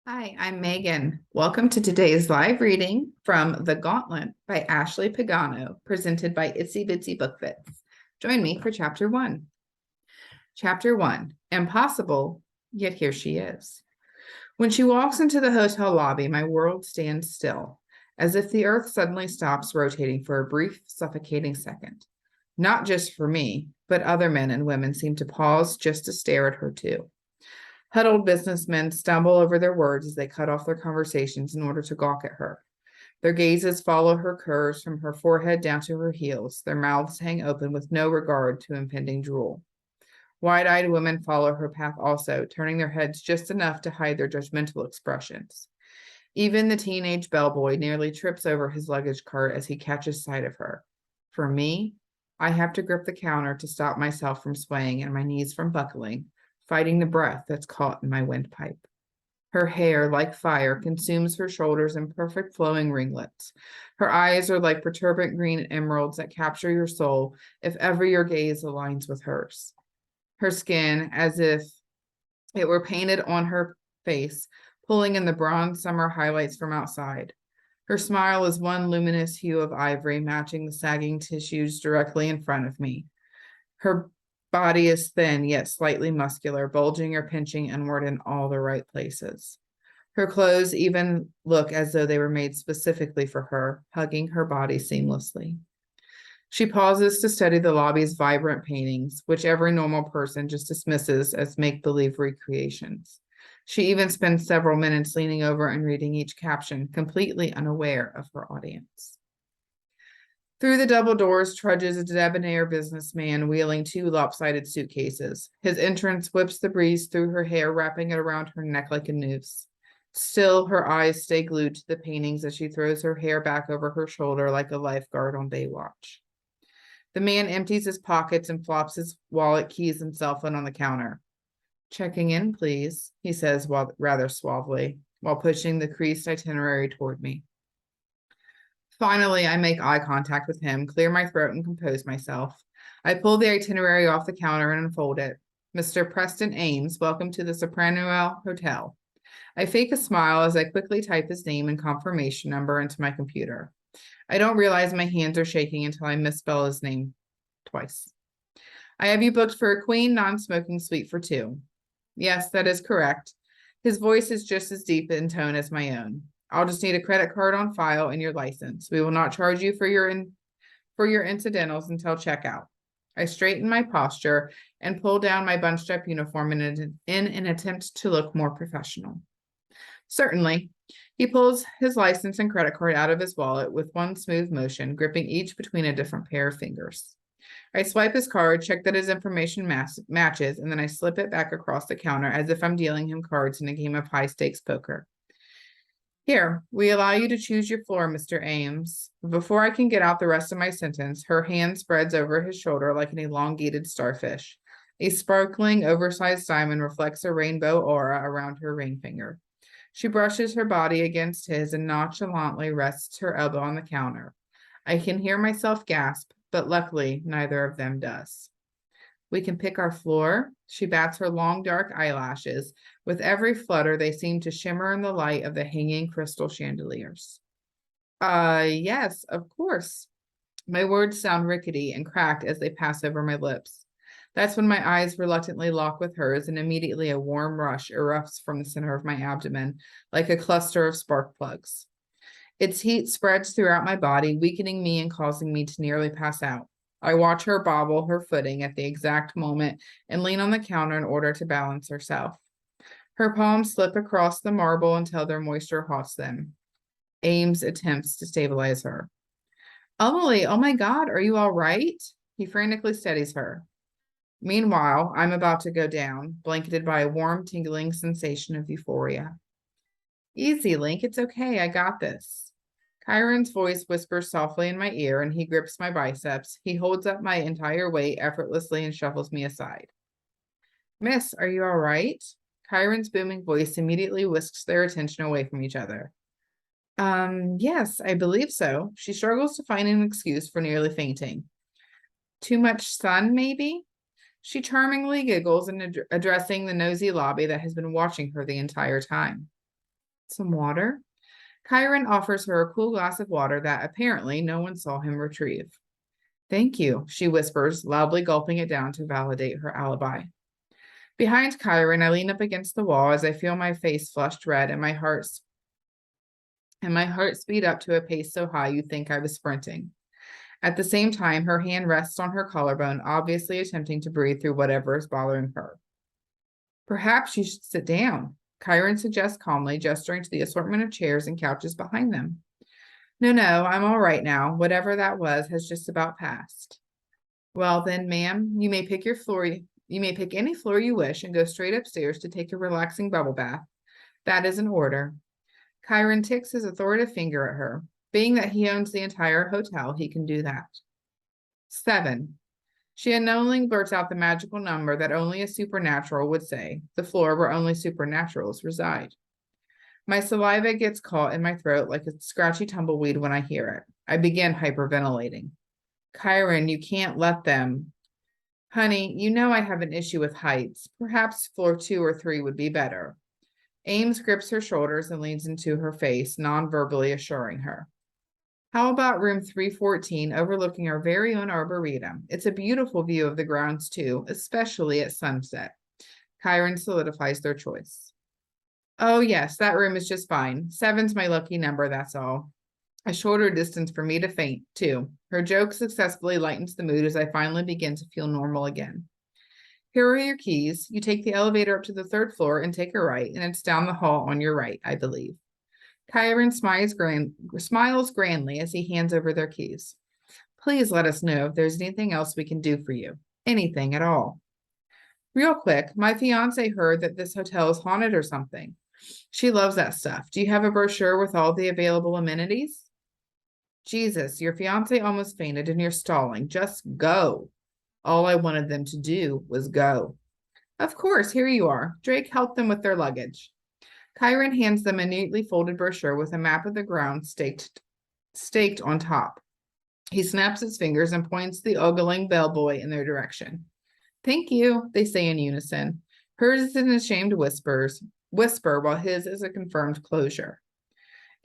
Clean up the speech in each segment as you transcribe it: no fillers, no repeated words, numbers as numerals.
Hi, I'm Megan. Welcome to today's live reading from The Gauntlet by Ashley Pagano, presented by Itsy Bitsy Book Fits. Join me for Chapter 1. Chapter 1, Impossible, Yet Here She Is. When she walks into the hotel lobby, my world stands still, as if the earth suddenly stops rotating for a brief, suffocating second. Not just for me, but other men and women seem to pause just to stare at her too. Huddled businessmen stumble over their words as they cut off their conversations in order to gawk at her. Their gazes follow her curves from her forehead down to her heels, their mouths hang open with no regard to impending drool. Wide-eyed women follow her path also, turning their heads just enough to hide their judgmental expressions. Even the teenage bellboy nearly trips over his luggage cart as he catches sight of her. For me, I have to grip the counter to stop myself from swaying and my knees from buckling, fighting the breath that's caught in my windpipe. Her hair, like fire, consumes her shoulders in perfect flowing ringlets. Her eyes are like perturbant green emeralds that capture your soul if ever your gaze aligns with hers. Her skin, as if it were painted on her face, pulling in the bronze summer highlights from outside. Her smile is one luminous hue of ivory, matching the sagging tissues directly in front of me. Her body is thin yet slightly muscular, bulging or pinching inward in all the right places. Her clothes even look as though they were made specifically for her, hugging her body seamlessly. She pauses to study the lobby's vibrant paintings, which every normal person just dismisses as make-believe recreations. She even spends several minutes leaning over and reading each caption, completely unaware of her audience. Through the double doors trudges a debonair businessman wheeling two lopsided suitcases. His entrance whips the breeze through her hair, wrapping it around her neck like a noose. Still, her eyes stay glued to the paintings as she throws her hair back over her shoulder like a lifeguard on Baywatch. The man empties his pockets and flops his wallet, keys, and cell phone on the counter. Checking in, please, he says rather suavely, while pushing the creased itinerary toward me. Finally, I make eye contact with him, clear my throat, and compose myself. I pull the itinerary off the counter and unfold it. Mr. Preston Ames, welcome to the Soppranaturale Hotel. I fake a smile as I quickly type his name and confirmation number into my computer. I don't realize my hands are shaking until I misspell his name twice. I have you booked for a queen non-smoking suite for two. Yes, that is correct. His voice is just as deep in tone as my own. I'll just need a credit card on file and your license. We will not charge you for your incidentals until checkout. I straighten my posture and pull down my bunched up uniform in an attempt to look more professional. Certainly. He pulls his license and credit card out of his wallet with one smooth motion, gripping each between a different pair of fingers. I swipe his card, check that his information matches, and then I slip it back across the counter as if I'm dealing him cards in a game of high stakes poker. Here, we allow you to choose your floor, Mr. Ames. Before I can get out the rest of my sentence, her hand spreads over his shoulder like an elongated starfish. A sparkling, oversized diamond reflects a rainbow aura around her ring finger. She brushes her body against his and nonchalantly rests her elbow on the counter. I can hear myself gasp, but luckily neither of them does. We can pick our floor. She bats her long dark eyelashes. With every flutter, they seem to shimmer in the light of the hanging crystal chandeliers. Yes, of course. My words sound rickety and cracked as they pass over my lips. That's when my eyes reluctantly lock with hers, and immediately a warm rush erupts from the center of my abdomen, like a cluster of spark plugs. Its heat spreads throughout my body, weakening me and causing me to nearly pass out. I watch her bobble her footing at the exact moment and lean on the counter in order to balance herself. Her palms slip across the marble until their moisture haunts them. Ames attempts to stabilize her. Ommily, oh my God, are you all right? He frantically steadies her. Meanwhile, I'm about to go down, blanketed by a warm, tingling sensation of euphoria. Easy, Link, it's okay, I got this. Chiron's voice whispers softly in my ear, and he grips my biceps. He holds up my entire weight effortlessly and shuffles me aside. Miss, are you all right? Chiron's booming voice immediately whisks their attention away from each other. Yes, I believe so. She struggles to find an excuse for nearly fainting. Too much sun, maybe? She charmingly giggles and addressing the nosy lobby that has been watching her the entire time. Some water? Chiron offers her a cool glass of water that apparently no one saw him retrieve. Thank you, she whispers, loudly gulping it down to validate her alibi. Behind Chiron, I lean up against the wall as I feel my face flushed red and my heart speed up to a pace so high you'd think I was sprinting. At the same time, her hand rests on her collarbone, obviously attempting to breathe through whatever is bothering her. Perhaps you should sit down, Chiron suggests calmly, gesturing to the assortment of chairs and couches behind them. No, I'm all right now. Whatever that was has just about passed. Well then, ma'am, you may pick any floor you wish and go straight upstairs to take a relaxing bubble bath. That is an order. Chiron ticks his authoritative finger at her. Being that he owns the entire hotel, he can do that. 7. She unknowingly blurts out the magical number that only a supernatural would say, the floor where only supernaturals reside. My saliva gets caught in my throat like a scratchy tumbleweed when I hear it. I begin hyperventilating. Chiron, you can't let them. Honey, you know I have an issue with heights. Perhaps floor 2 or 3 would be better. Ames grips her shoulders and leans into her face, non-verbally assuring her. How about room 314 overlooking our very own arboretum? It's a beautiful view of the grounds too, especially at sunset. Chiron solidifies their choice. Oh yes, that room is just fine. 7's my lucky number, that's all. A shorter distance for me to faint, too. Her joke successfully lightens the mood as I finally begin to feel normal again. Here are your keys. You take the elevator up to the 3rd floor and take a right, and it's down the hall on your right, I believe. Chiron smiles grandly as he hands over their keys. Please let us know if there's anything else we can do for you. Anything at all. Real quick, my fiance heard that this hotel is haunted or something. She loves that stuff. Do you have a brochure with all the available amenities? Jesus, your fiance almost fainted and you're stalling. Just go. All I wanted them to do was go. Of course, here you are. Drake helped them with their luggage. Chiron hands them a neatly folded brochure with a map of the ground staked on top. He snaps his fingers and points the ogling bellboy in their direction. Thank you, they say in unison. Hers is an ashamed whisper, while his is a confirmed closure.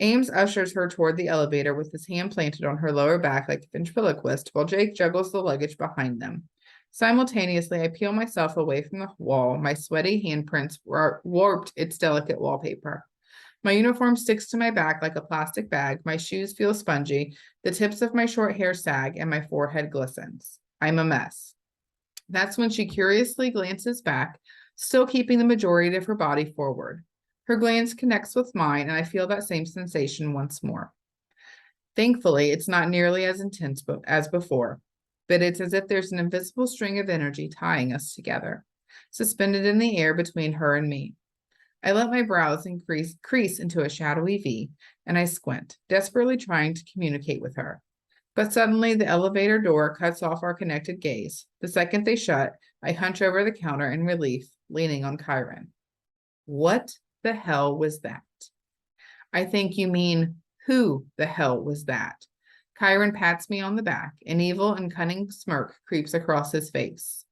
Ames ushers her toward the elevator with his hand planted on her lower back like a ventriloquist, while Jake juggles the luggage behind them. Simultaneously, I peel myself away from the wall. My sweaty handprints warped its delicate wallpaper. My uniform sticks to my back like a plastic bag. My shoes feel spongy. The tips of my short hair sag, and my forehead glistens. I'm a mess. That's when she curiously glances back, still keeping the majority of her body forward. Her glance connects with mine, and I feel that same sensation once more. Thankfully, it's not nearly as intense as before, but it's as if there's an invisible string of energy tying us together, suspended in the air between her and me. I let my brows crease into a shadowy V, and I squint, desperately trying to communicate with her. But suddenly, the elevator door cuts off our connected gaze. The second they shut, I hunch over the counter in relief, leaning on Chiron. What the hell was that? I think you mean, who the hell was that? Chiron pats me on the back. An evil and cunning smirk creeps across his face.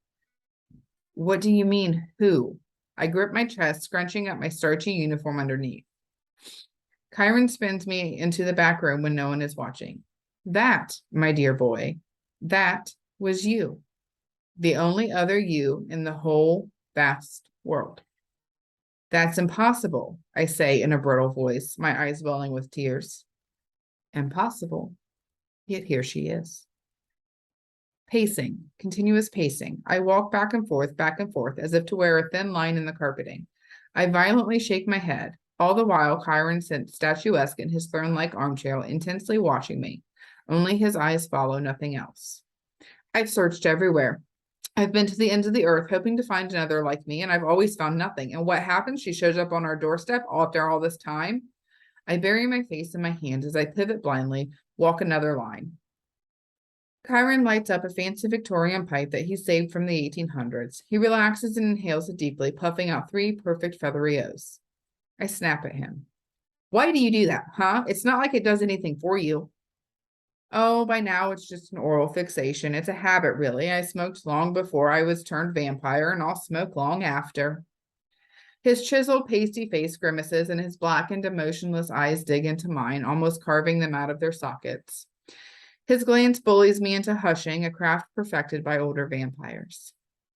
What do you mean, who? I grip my chest, scrunching up my starchy uniform underneath. Chiron spins me into the back room when no one is watching. That, my dear boy, that was you. The only other you in the whole vast world. That's impossible, I say in a brittle voice, my eyes welling with tears. Impossible, yet here she is. Pacing, continuous pacing. I walk back and forth, as if to wear a thin line in the carpeting. I violently shake my head, all the while Chiron sits statuesque in his throne-like armchair, intensely watching me. Only his eyes follow, nothing else. I've searched everywhere. I've been to the ends of the earth hoping to find another like me, and I've always found nothing. And what happens? She shows up on our doorstep after all this time. I bury my face in my hands as I pivot blindly, walk another line. Chiron lights up a fancy Victorian pipe that he saved from the 1800s. He relaxes and inhales it deeply, puffing out 3 perfect feathery O's. I snap at him. Why do you do that, huh? It's not like it does anything for you. Oh, by now it's just an oral fixation. It's a habit, really. I smoked long before I was turned vampire, and I'll smoke long after. His chiseled, pasty face grimaces, and his blackened, emotionless eyes dig into mine, almost carving them out of their sockets. His glance bullies me into hushing, a craft perfected by older vampires.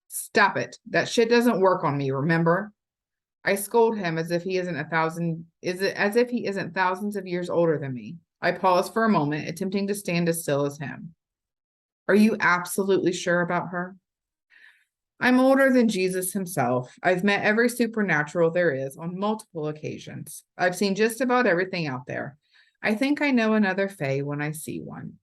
Stop it. That shit doesn't work on me, remember? I scold him as if he isn't thousands of years older than me. I pause for a moment, attempting to stand as still as him. Are you absolutely sure about her? I'm older than Jesus himself. I've met every supernatural there is on multiple occasions. I've seen just about everything out there. I think I know another Fae when I see one.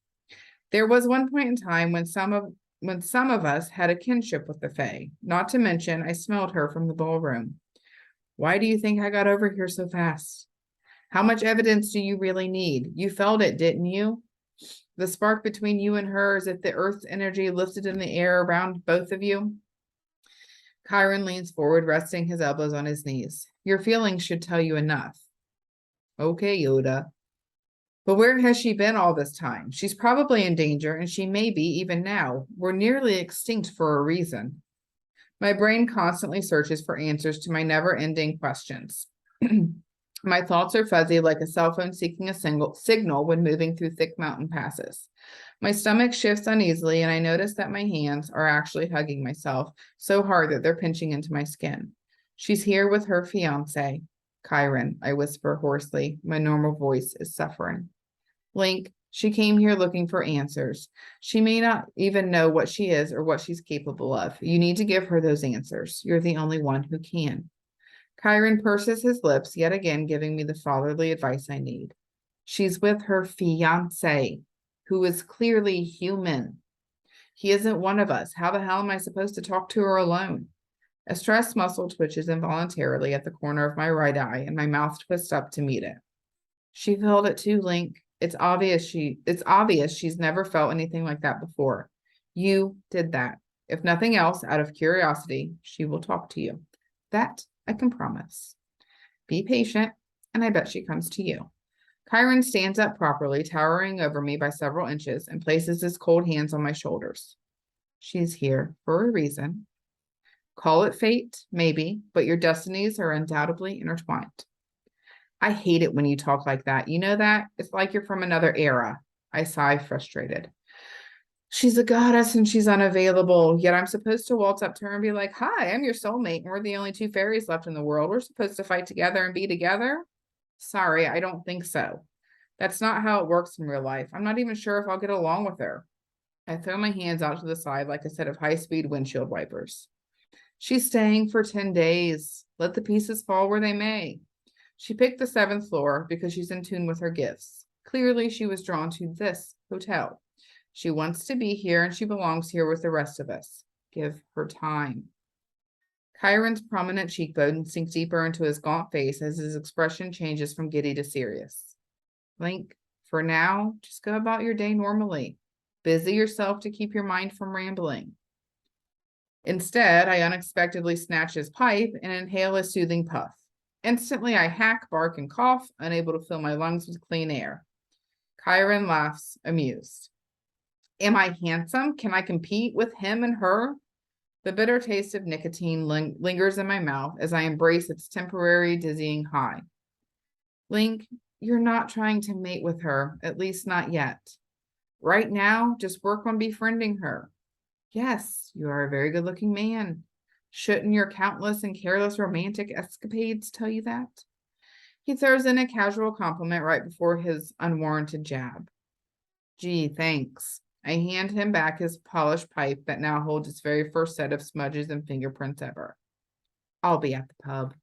There was one point in time when some of us had a kinship with the Fae. Not to mention, I smelled her from the ballroom. Why do you think I got over here so fast? How much evidence do you really need? You felt it, didn't you? The spark between you and her, as if the earth's energy lifted in the air around both of you. Chiron leans forward, resting his elbows on his knees. Your feelings should tell you enough. Okay, Yoda. But where has she been all this time? She's probably in danger, and she may be even now. We're nearly extinct for a reason. My brain constantly searches for answers to my never-ending questions. My thoughts are fuzzy like a cell phone seeking a signal when moving through thick mountain passes. My stomach shifts uneasily, and I notice that my hands are actually hugging myself so hard that they're pinching into my skin. She's here with her fiancé, Chiron, I whisper hoarsely. My normal voice is suffering. Link, she came here looking for answers. She may not even know what she is or what she's capable of. You need to give her those answers. You're the only one who can. Chiron purses his lips, yet again giving me the fatherly advice I need. She's with her fiancé, who is clearly human. He isn't one of us. How the hell am I supposed to talk to her alone? A stressed muscle twitches involuntarily at the corner of my right eye, and my mouth twists up to meet it. She felt it too, Link. It's obvious she's never felt anything like that before. You did that. If nothing else, out of curiosity, she will talk to you. That I can promise. Be patient, and I bet she comes to you. Chiron stands up properly, towering over me by several inches, and places his cold hands on my shoulders. She's here for a reason. Call it fate, maybe, but your destinies are undoubtedly intertwined. I hate it when you talk like that. You know that? It's like you're from another era. I sigh, frustrated. She's a goddess and she's unavailable, yet I'm supposed to waltz up to her and be like, hi, I'm your soulmate, and we're the only two fairies left in the world. We're supposed to fight together and be together? Sorry, I don't think so. That's not how it works in real life. I'm not even sure if I'll get along with her. I throw my hands out to the side like a set of high-speed windshield wipers. She's staying for 10 days. Let the pieces fall where they may. She picked the 7th floor because she's in tune with her gifts. Clearly, she was drawn to this hotel. She wants to be here and she belongs here with the rest of us. Give her time. Chiron's prominent cheekbone sinks deeper into his gaunt face as his expression changes from giddy to serious. Link, for now, just go about your day normally. Busy yourself to keep your mind from rambling. Instead, I unexpectedly snatch his pipe and inhale a soothing puff. Instantly, I hack, bark, and cough, unable to fill my lungs with clean air. Chiron laughs, amused. Am I handsome? Can I compete with him and her? The bitter taste of nicotine lingers in my mouth as I embrace its temporary dizzying high. Link, you're not trying to mate with her, at least not yet. Right now, just work on befriending her. Yes, you are a very good-looking man. Shouldn't your countless and careless romantic escapades tell you that? He throws in a casual compliment right before his unwarranted jab. Gee, thanks. I hand him back his polished pipe that now holds its very first set of smudges and fingerprints ever. I'll be at the pub.